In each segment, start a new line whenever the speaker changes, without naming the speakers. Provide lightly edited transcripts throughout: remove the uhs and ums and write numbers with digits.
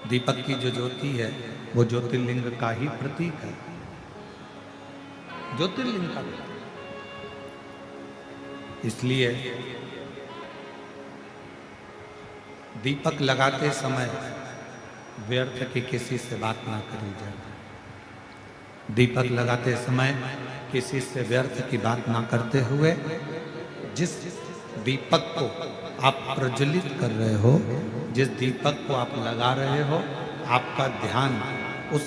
दीपक की जो ज्योति है वो ज्योतिर्लिंग का ही प्रतीक है, ज्योतिर्लिंग का प्रतीक। इसलिए दीपक लगाते समय व्यर्थ की किसी से बात ना करी जाए। दीपक लगाते समय किसी से व्यर्थ की बात ना करते हुए जिस दीपक को आप प्रज्वलित कर रहे हो, जिस दीपक को आप लगा रहे हो, आपका ध्यान उस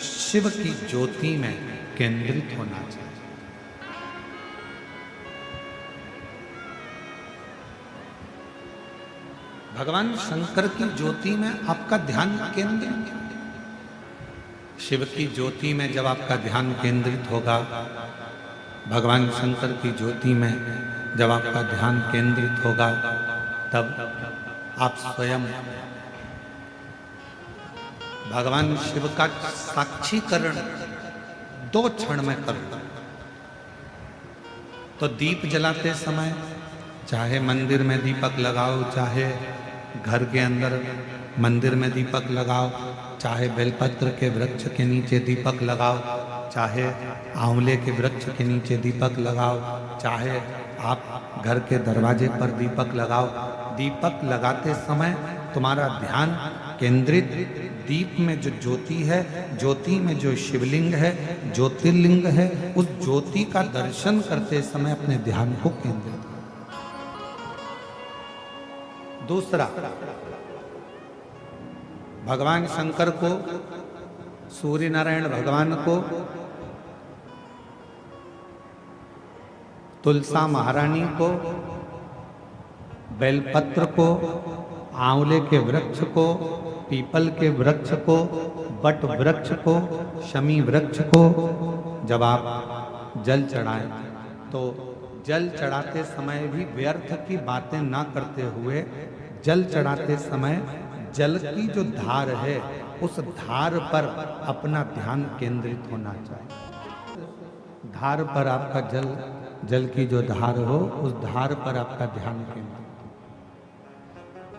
शिव की ज्योति में केंद्रित होना चाहिए। भगवान शंकर की ज्योति में आपका ध्यान केंद्रित, शिव की ज्योति में जब आपका ध्यान केंद्रित होगा, भगवान शंकर की ज्योति में जब आपका ध्यान केंद्रित होगा, तब आप स्वयं भगवान शिव का साक्षीकरण 2 क्षण में करो। तो दीप जलाते समय चाहे मंदिर में दीपक लगाओ, चाहे घर के अंदर मंदिर में दीपक लगाओ, चाहे बेलपत्र के वृक्ष के नीचे दीपक लगाओ, चाहे आंवले के वृक्ष के नीचे दीपक लगाओ, चाहे आप घर के दरवाजे पर दीपक लगाओ। दीपक लगाते समय तुम्हारा ध्यान केंद्रित दीप में जो ज्योति है, ज्योति में जो शिवलिंग है, ज्योतिर्लिंग है, उस ज्योति का दर्शन करते समय अपने ध्यान को केंद्रित। दूसरा, भगवान शंकर को, सूर्य नारायण भगवान को, तुलसा महारानी को, बेलपत्र को, आंवले के वृक्ष को, पीपल के वृक्ष को, बट वृक्ष को, शमी वृक्ष को जब आप जल चढ़ाएं तो जल चढ़ाते समय भी व्यर्थ की बातें ना करते हुए, जल चढ़ाते समय जल की जो धार है उस धार पर अपना ध्यान केंद्रित होना चाहिए। धार पर आपका जल की जो धार हो, उस धार पर आपका ध्यान केंद्रित।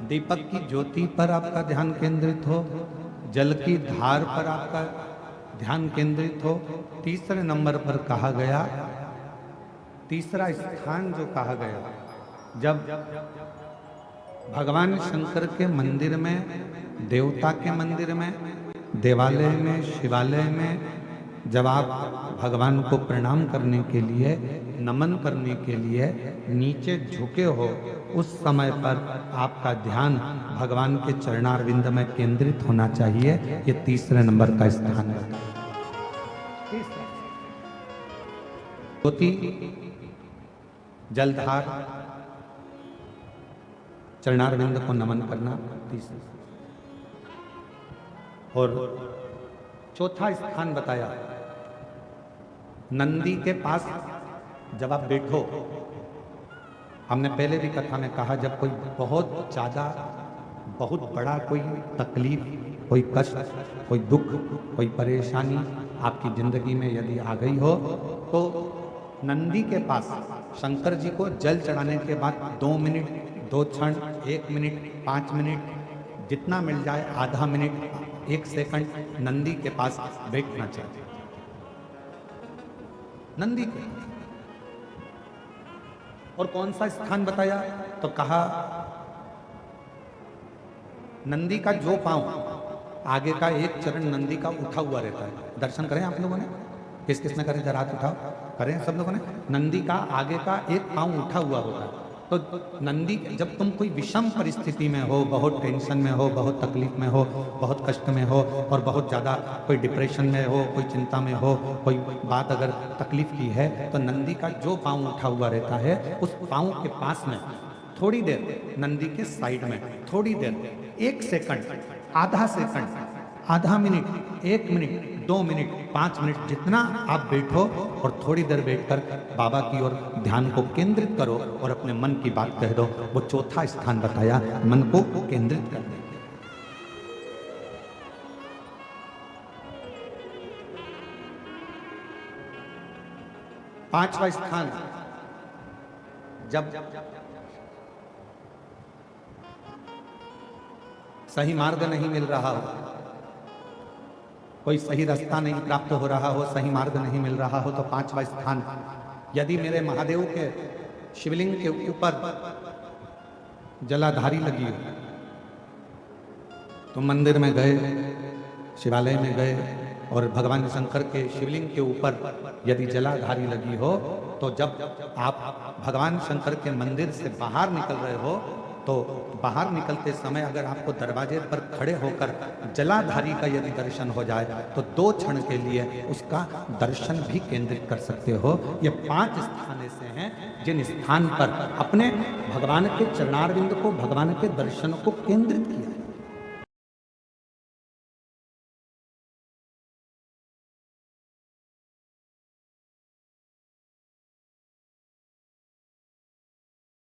दीपक की ज्योति पर आपका ध्यान केंद्रित हो, जल की धार पर आपका ध्यान केंद्रित हो। तीसरे नंबर पर कहा गया, तीसरा स्थान जो कहा गया, जब भगवान शंकर के मंदिर में, देवता के मंदिर में, देवालय में, शिवालय में जब आप भगवान को प्रणाम करने के लिए, नमन करने के लिए नीचे झुके हो, उस समय पर आपका ध्यान भगवान के चरणारविंद में केंद्रित होना चाहिए। ये तीसरे नंबर का स्थान है। ज्योति, जलधार, चरणारविंद को नमन करना तीसरा। और चौथा स्थान बताया, नंदी के पास जब आप बैठो, हमने पहले भी कथा में कहा, जब कोई बहुत ज्यादा, बहुत बड़ा कोई तकलीफ, कोई कष्ट, कोई दुख, कोई परेशानी आपकी जिंदगी में यदि आ गई हो, तो नंदी के पास शंकर जी को जल चढ़ाने के बाद 2 मिनट, 2 क्षण, 1 मिनट, 5 मिनट, जितना मिल जाए, आधा मिनट, 1 सेकंड नंदी के पास बैठना चाहिए। नंदी के, और कौन सा स्थान बताया? तो कहा नंदी का जो पांव, आगे का एक चरण नंदी का उठा हुआ रहता है। दर्शन करें आप लोगों ने, किस किस ने करें? जरा हाथ उठाओ, करें सब लोगों ने। नंदी का आगे का एक पांव उठा हुआ होता है। तो नंदी, जब तुम कोई विषम परिस्थिति में हो, बहुत टेंशन में हो, बहुत तकलीफ में हो, बहुत कष्ट में हो, और बहुत ज़्यादा कोई डिप्रेशन में हो, कोई चिंता में हो, कोई बात अगर तकलीफ की है, तो नंदी का जो पांव उठा हुआ रहता है, उस पांव के पास में थोड़ी देर, नंदी के साइड में थोड़ी देर, 1 सेकंड, आधा सेकंड, आधा मिनट, 1 मिनट, 2 मिनट, 5 मिनट, जितना आप बैठो, और थोड़ी देर बैठकर बाबा की ओर ध्यान को केंद्रित करो और अपने मन की बात कह दो। वो चौथा स्थान बताया, मन को केंद्रित करने। पांचवा स्थान, जब सही मार्ग नहीं मिल रहा हो, कोई सही रास्ता नहीं प्राप्त हो रहा हो, सही मार्ग नहीं मिल रहा हो, तो पांचवा स्थान, यदि मेरे महादेव के शिवलिंग के ऊपर जलाधारी लगी हो, तो मंदिर में गए, शिवालय में गए और भगवान शंकर के शिवलिंग के ऊपर यदि जलाधारी लगी हो, तो जब आप भगवान शंकर के मंदिर से बाहर निकल रहे हो, तो बाहर निकलते समय अगर आपको दरवाजे पर खड़े होकर जलाधारी का यदि दर्शन हो जाए, तो 2 क्षण के लिए उसका दर्शन भी केंद्रित कर सकते हो। ये 5 स्थान ऐसे हैं जिन स्थान पर अपने भगवान के चरणारविंद को, भगवान के दर्शन को केंद्रित किया है।